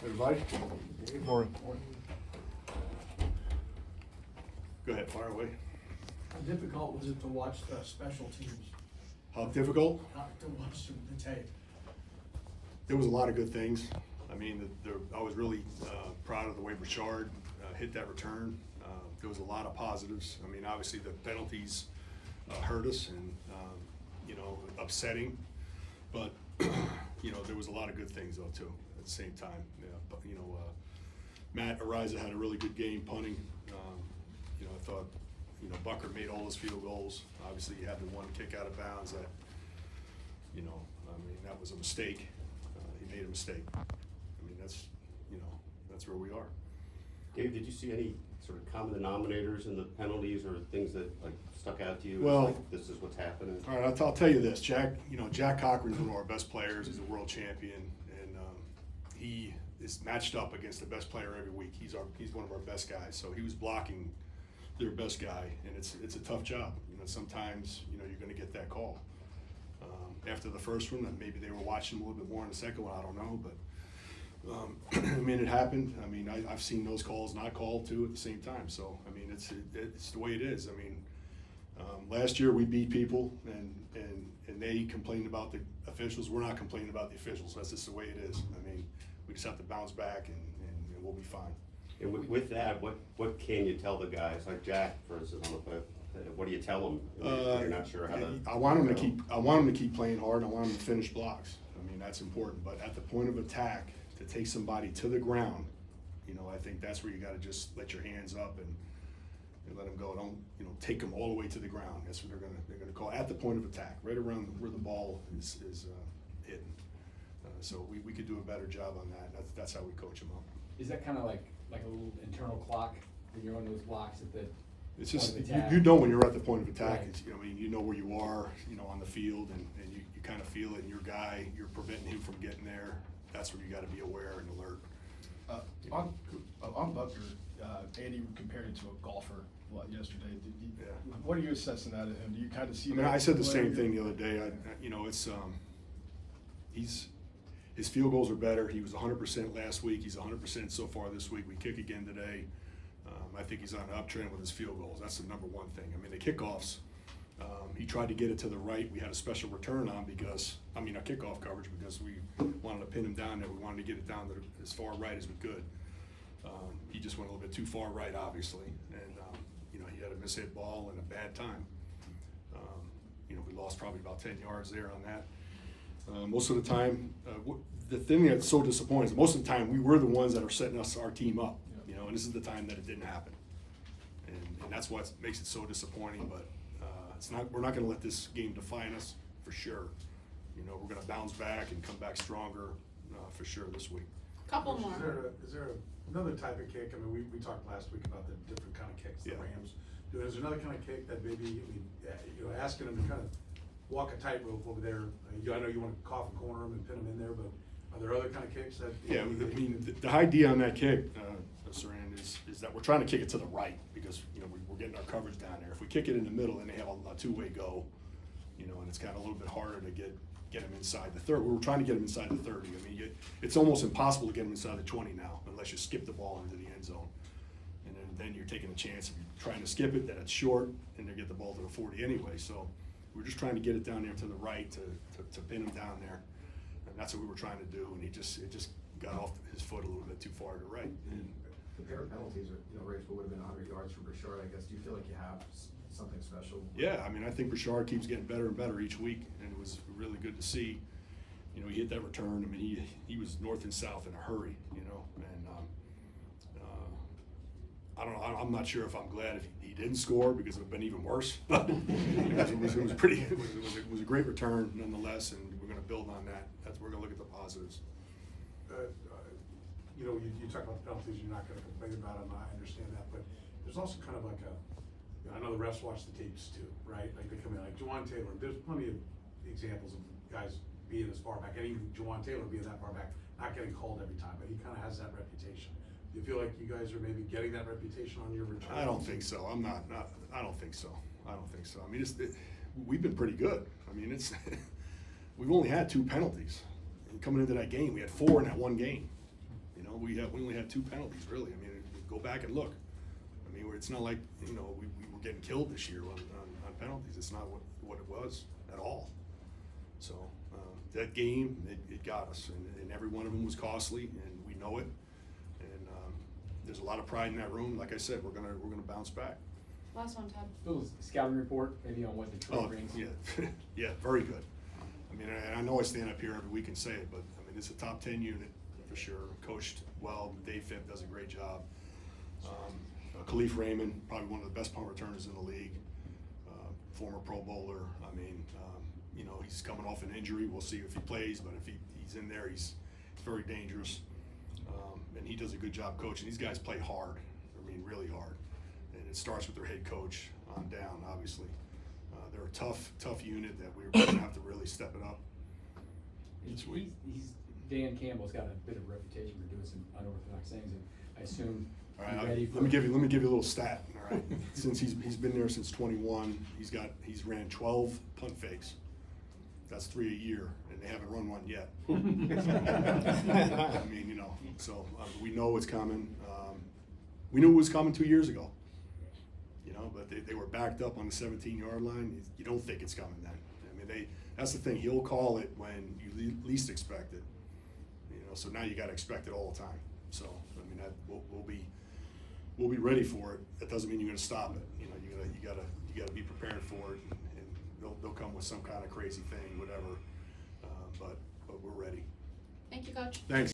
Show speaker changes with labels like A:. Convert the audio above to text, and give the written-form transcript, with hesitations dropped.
A: Everybody? Morning. Go ahead, fire away.
B: How difficult was it to watch the special teams?
A: How difficult?
B: To watch the tape?
A: There was a lot of good things. I mean, I was really proud of the way Richard hit that return. There was a lot of positives. I mean, obviously the penalties hurt us and, upsetting. But, there was a lot of good things though too at the same time. Yeah, but, Matt Ariza had a really good game punting. I thought, Bucker made all his field goals. Obviously, he had the one kick out of bounds that, that was a mistake. He made a mistake. I mean, that's where we are.
C: Dave, did you see any sort of common denominators in the penalties or things that stuck out to you?
A: Well,
C: Like, this is what's happening.
A: All right, I'll tell you this, Jack Cochran's one of our best players. He's a world champion, and he is matched up against the best player every week. He's one of our best guys. So he was blocking their best guy, and it's a tough job. Sometimes you're going to get that call. After the first one, maybe they were watching a little bit more in the second one. I don't know, but it happened. I mean, I've seen those calls not called too at the same time. So I mean, it's the way it is. I mean, last year we beat people, and they complained about the officials. We're not complaining about the officials. That's just the way it is. I mean, we just have to bounce back, and we'll be fine.
C: And with that, what can you tell the guys, like Jack, for instance, on the play? What do you tell them? You're not sure how to.
A: I want them to keep playing hard. I want them to finish blocks. I mean, that's important. But at the point of attack, to take somebody to the ground, I think that's where you got to just let your hands up and let them go. Don't take them all the way to the ground. That's what they're gonna call at the point of attack, right around where the ball is hidden. So we could do a better job on that. That's how we coach them up.
D: Is that kind of like a little internal clock when you're on those blocks at the
A: It's just,
D: point of attack?
A: you know when you're at the point of attack,
D: Right.
A: it's, you know where you are, on the field, and you kind of feel it, and your guy, you're preventing him from getting there. That's where you gotta be aware and alert.
E: On Bucker, Andy compared it to a golfer yesterday.
A: Yeah.
E: What are you assessing out of him? Do you kind of see?
A: I mean, I said the same thing the other day. His field goals are better. He was 100% last week. He's 100% so far this week. We kick again today. I think he's on an uptrend with his field goals. That's the number one thing. I mean, the kickoffs, he tried to get it to the right. We had a special return on a kickoff coverage because we wanted to pin him down there. We wanted to get it down to as far right as we could. He just went a little bit too far right, obviously, and he had a mishit ball and a bad time. We lost probably about 10 yards there on that. Most of the time, the thing that's so disappointing is most of the time we were the ones that are setting our team up, and this is the time that it didn't happen. And that's what makes it so disappointing, but we're not going to let this game define us for sure. We're going to bounce back and come back stronger for sure this week.
F: Couple more.
G: Is there another type of kick? I mean, we talked last week about the different kind of kicks the
A: Yeah.
G: Rams do. Is there another kind of kick that maybe, asking them to kind of walk a tightrope over there? I know you want to coffin corner them and pin them in there, but are there other kind of kicks that?
A: Yeah, I mean, the idea on that kick, Saran, is that we're trying to kick it to the right because, we're getting our coverage down there. If we kick it in the middle, then they have a two-way go, and it's kind of a little bit harder to get them inside the 30. We were trying to get them inside the 30. I mean, it's almost impossible to get them inside the 20 now unless you skip the ball into the end zone. And then you're taking a chance if you're trying to skip it, that it's short, and they get the ball to the 40 anyway. So we're just trying to get it down there to the right to pin him down there. And that's what we were trying to do, and it just got off his foot a little bit too far to the right. And
H: the pair of penalties, Rachel would have been 100 yards for Richard. I guess. Do you feel like you have something special?
A: yeah, I mean, I think Richard keeps getting better and better each week, and it was really good to see. He hit that return. I mean, he was north and south in a hurry, and I don't know. I'm not sure if I'm glad if he didn't score because it would have been even worse. But it was a great return nonetheless, and we're going to build on that. We're going to look at the positives.
G: You talk about the penalties, you're not going to complain about them, I understand that, but there's also kind of like I know the refs watch the tapes too, right? Like they come in, like Jawan Taylor, there's plenty of examples of guys being as far back, and even Jawan Taylor being that far back, not getting called every time, but he kind of has that reputation. Do you feel like you guys are maybe getting that reputation on your return?
A: I don't think so. I don't think so. I mean, we've been pretty good. I mean, we've only had 2 penalties. And coming into that game, we had 4 in that one game. know, we only had 2 penalties, really. I mean, go back and look. I mean, it's not like, you know, we were getting killed this year on penalties. It's not what it was at all. So, that game, it got us, and every one of them was costly, and we know it. And there's a lot of pride in that room. Like I said, we're gonna bounce back.
F: Last one, Toub.
D: Little scouting report, maybe on what Detroit
A: Oh,
D: brings.
A: yeah, yeah, very good. I mean, I know I stand up here every week and say it, but I mean, it's a top 10 unit for sure. Coached well. Dave Phipp does a great job. Khalif Raymond, probably one of the best punt returners in the league. Former Pro Bowler. I mean, you know, he's coming off an injury. We'll see if he plays, but if he's in there, he's very dangerous. And he does a good job coaching. These guys play hard. I mean, really hard. And it starts with their head coach on down, obviously. They're a tough unit that we're going to have to really step it up.
D: He's Dan Campbell's got a bit of a reputation for doing some unorthodox things, and I assume
A: All
D: he's
A: right,
D: ready for.
A: let me give you a little stat. All right, since he's been there since 21, he's ran 12 punt fakes. That's 3 a year, and they haven't run one yet. I mean, you know, so we know it's coming. We knew it was coming 2 years ago. You know, but they were backed up on the 17-yard line. You don't think it's coming then. I mean, that's the thing. He'll call it when you least expect it. You know, so now you got to expect it all the time. So I mean, we'll be ready for it. That doesn't mean you're going to stop it. You know, you gotta be prepared for it, and they'll come with some kind of crazy thing, whatever. But we're ready.
F: Thank you, Coach.
A: Thanks.